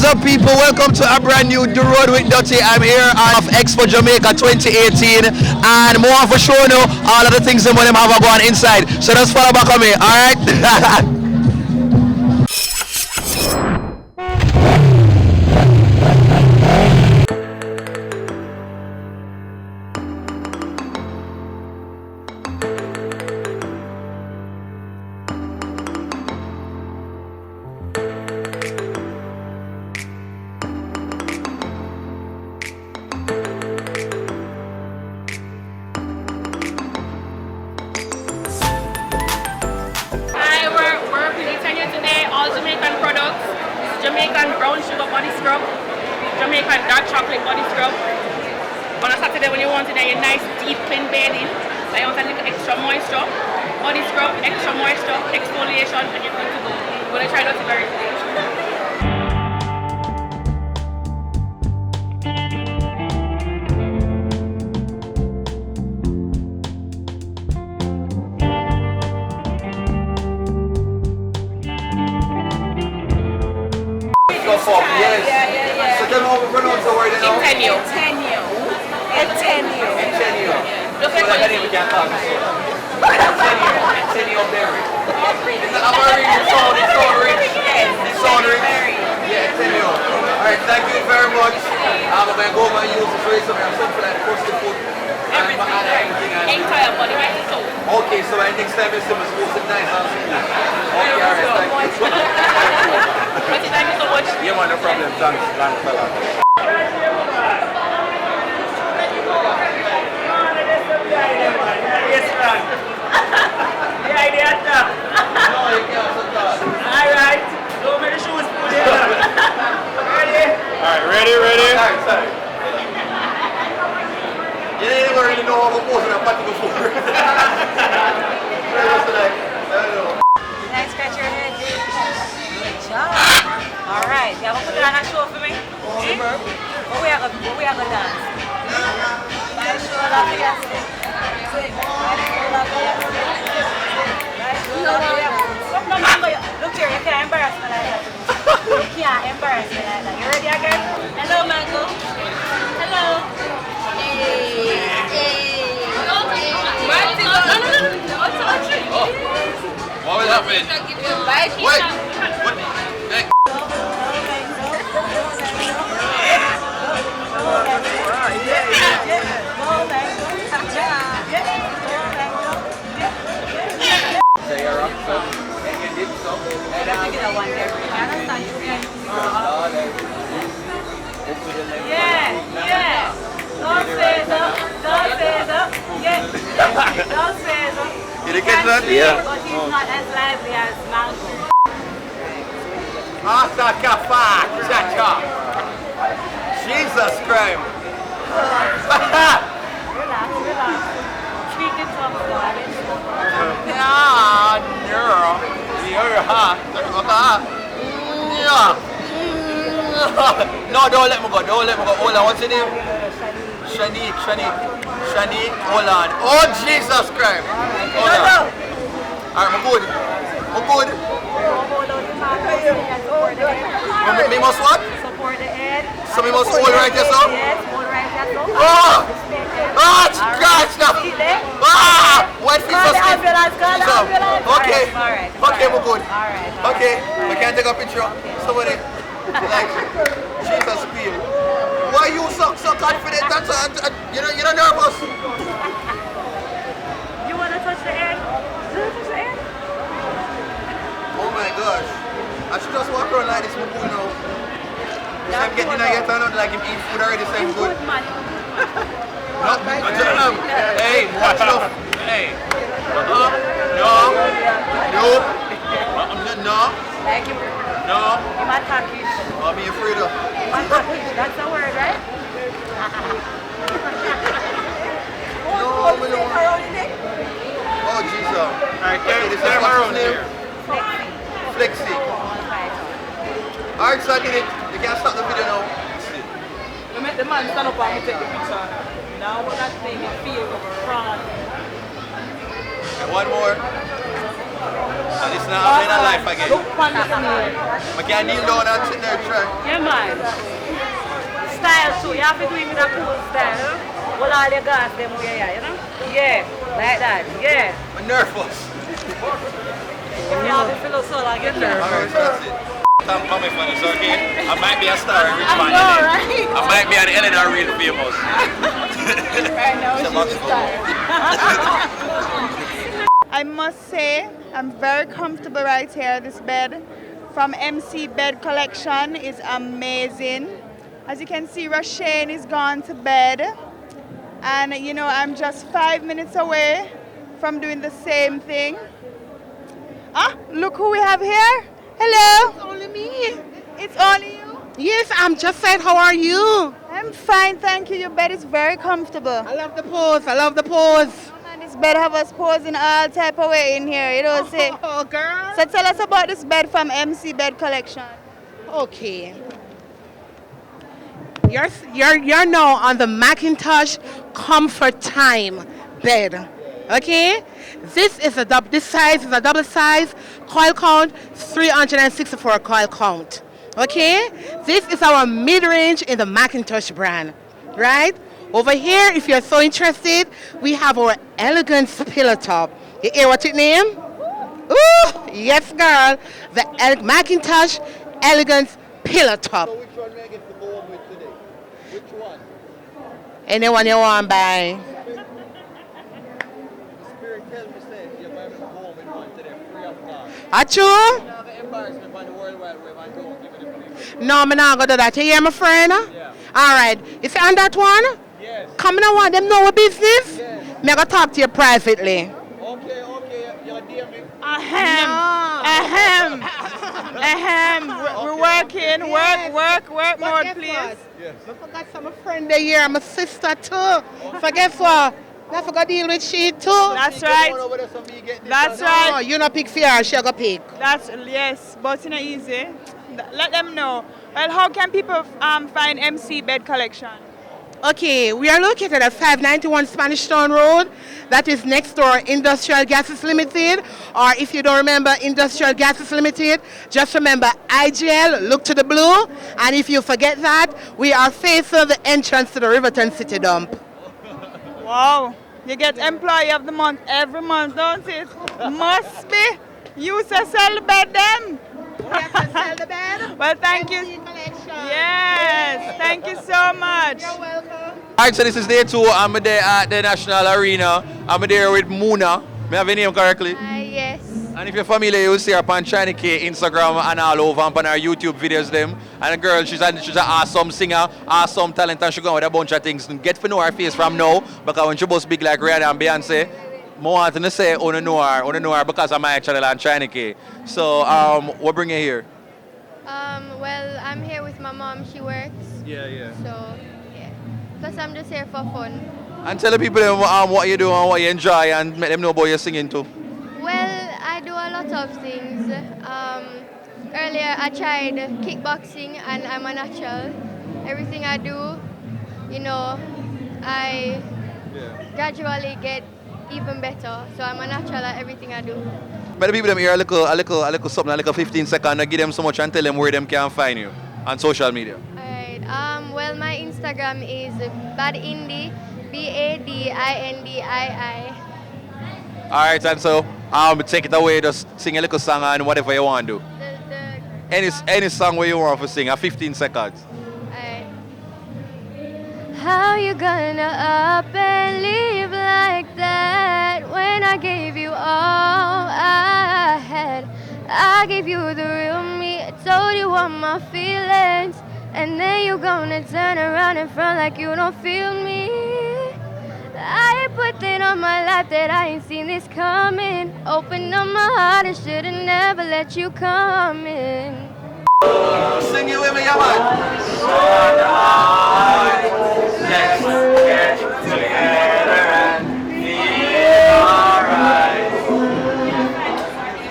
up, people? Welcome to a brand new Do Road with Dutty. I'm here at Expo Jamaica 2018, and more for showing you all of the things that them have going inside. So just follow back on me, all right? Jamaican brown sugar body scrub, Jamaican dark chocolate body scrub. On a Saturday when you want it, a nice deep clean bathing, so you want a little extra moisture, body scrub, extra moisture, exfoliation, and you're good to go. We're going to try Dutty Berry today. Yes. So tell me how we pronounce the word now. Continue. Just like I didn't even get talk. Continue berry. It's a very rich. Yeah, continue. Alright, thank you very much. I'm going to go over and use this race of something like crusty food. Entire body, right? So. Okay, so next time you see me supposed to nice and sweet. Okay, alright, thank you. Thank you so much. Yeah, man, no problem. Thanks, fella. Alright, so many shoes put in. Ready? Alright, sorry. You didn't really know how to pose in a party before. Nice, scratch your head. Good job. Alright, you have to put it on a show for me? What we are going to dance? My shoulder for your stick. Look here, you can't embarrass me like that. You can't embarrass me like that. You ready again? Hello, Mango. Hello. Hey. What will happen? Wait. Hey. Yeah. Don't say that. Did you get that? Yeah. But he's not as lively as Mango. Jesus Christ. Relax. Speak it to him, No, don't let me go. Hold on, what's your name? Shanique, hold on. Oh, Jesus Christ. Hold on. Alright, I'm good. Me must what? Support the head. So me must hold right there, so? Yes, hold right there, so. Gosh, no. What feet so stiff? Okay, we're good. Okay, we can't take a picture. Somebody, like, Jesus feel. Why you so confident? That's you're not nervous. You want to touch the head? Oh my gosh. I should just walk around like this, I'm cool now. I'm getting in yet or not, like him eat food already, so I'm good. No, hey, watch out. Hey. No. Like him. No. Him attackish. I'm afraid of. Attackish, that's the word, right? No, we don't want. Oh, Jesus. Alright, this is what's his name? Flexi. Alright, so I did it. You can't stop the video now. We make the man stand up and take the picture. Now what that thing is feel of a fraud. And one more. And it's not happening in life again. Look for me. I can't kneel down and sit there try. Yeah, man. Style too. You have to do it with a cool style. Well, all your guys, them way, you know? Yeah, like that. Yeah. I'm nervous. You have to feel so like you're nervous. Alright, so that's it. I'm coming for this, okay? I might be a star in Richmond. Right? I might be an Eleanor real famous. Right now, she's a star. I must say, I'm very comfortable right here. This bed from MC Bed Collection is amazing. As you can see, Rashane is gone to bed. And you know, I'm just 5 minutes away from doing the same thing. Ah, look who we have here. Hello. It's only me. It's only you? Yes, I'm just saying, how are you? I'm fine, thank you. Your bed is very comfortable. I love the pose. I love the pose. And this bed have us posing all type of way in here, you know what I'm saying? Oh, girl. So tell us about this bed from MC Bed Collection. Okay. You're now on the Macintosh Comfort Time bed. Okay? This size is a double size coil count, 364 coil count. Okay? This is our mid-range in the Macintosh brand. Right? Over here, if you're so interested, we have our Elegance pillow top. You hear what it name? Ooh, yes, girl. The Macintosh Elegance pillow top. So which one may I get to go home with today? Which one? Anyone you want buy? Spirit tells me say you're going to go home with one today, free of cost. Achoo? You have the embarrassment on the World Wide Web and don't give it to people. No, I'm not going to do that. You hear my friend? Yeah. All right. You see on that one? Yes. Come in and want them know our business? Yes. Me going to talk to you privately. Okay, you're dear me. We're working, work mode, please. Yes. I forgot some friend there here. I'm a sister too. So guess what? I forgot to deal with she too. That's right. That's No, right. you not pick for her, she go pick. That's yes, but it's not easy. Let them know. Well, how can people find MC Bed Collection? Okay, we are located at 591 Spanish Town Road. That is next door Industrial Gases Limited. Or if you don't remember Industrial Gases Limited, just remember IGL, look to the blue. And if you forget that, we are facing the entrance to the Riverton City Dump. Wow, you get Employee of the Month every month, don't it? Must be. You to sell the bed then. We have to sell the bed. Well, thank you. Yes, thank you so much. You're welcome. Alright, so this is day 2. I'm there at the National Arena. I'm there with Muna. May I have your name correctly? Yes. And if you're familiar, you'll see her on China K, Instagram and all over, and on her YouTube videos them. And the girl, she's an awesome singer, awesome talent, and she go with a bunch of things. And get to know her face from now, because when she was big like Rihanna and Beyonce, I want to say, I don't know her because of my channel on China K. So, what bring you here? Well, I'm here with my mom. She works. Yeah. So, yeah. Plus, I'm just here for fun. And tell the people what you do and what you enjoy and let them know about your singing too. Well, I do a lot of things. Earlier, I tried kickboxing, and I'm a natural. Everything I do, you know, I gradually get even better. So I'm a natural at everything I do. But the people them here a little something, a little 15 seconds, and give them so much and tell them where them can find you on social media. Alright. Well, my Instagram is badindie, BADINDII. Alright, and so take it away, just sing a little song and whatever you want to do. Any song where you want to sing, 15 seconds. Alright. How you gonna up and leave like that when I gave you all I had? I gave you the real me, I told you all my feelings, and then you gonna turn around and front like you don't feel me. I put it on my lap that I ain't seen this coming. Open up my heart, I should've never let you come in. Sing it with me, yeah, man. Let's get together and feel alright.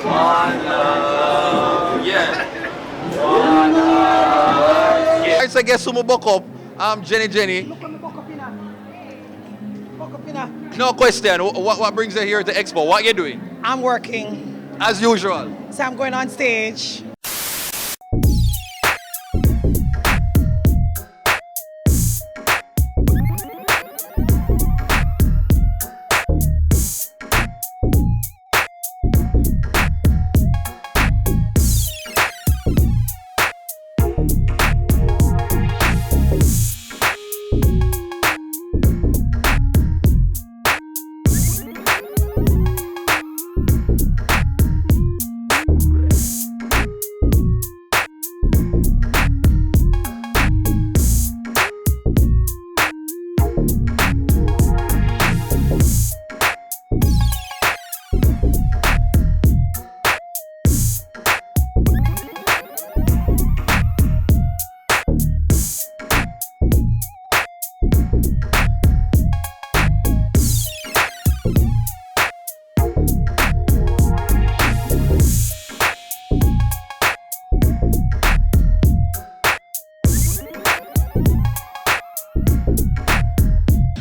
One love, yeah. One love, yeah. Alright, so I guess sumo book up. Jenny. No question. What brings you here to Expo? What you doing? I'm working. as usual. So I'm going on stage.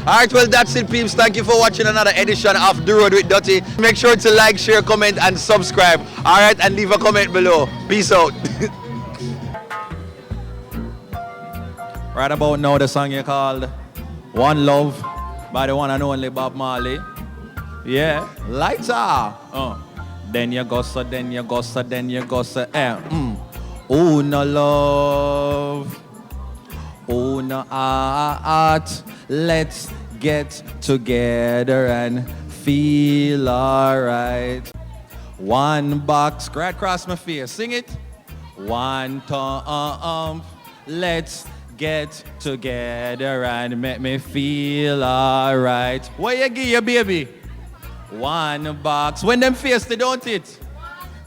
Alright, well that's it peeps. Thank you for watching another edition of The Road with Dutty. Make sure to like, share, comment and subscribe. Alright, and leave a comment below. Peace out. Right about now the song you called One Love by the one and only Bob Marley. Yeah, lighter. Then you go so, then you go so, then you go so. Oh no love. Oh no art. Let's get together and feel alright. One box, right across my face, sing it. One thump, let's get together and make me feel alright. What you give your baby? One box. When them face, they don't it.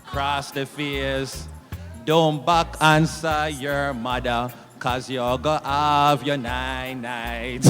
Cross the face. Don't back answer your mother. Cause you're gonna have your 9 nights.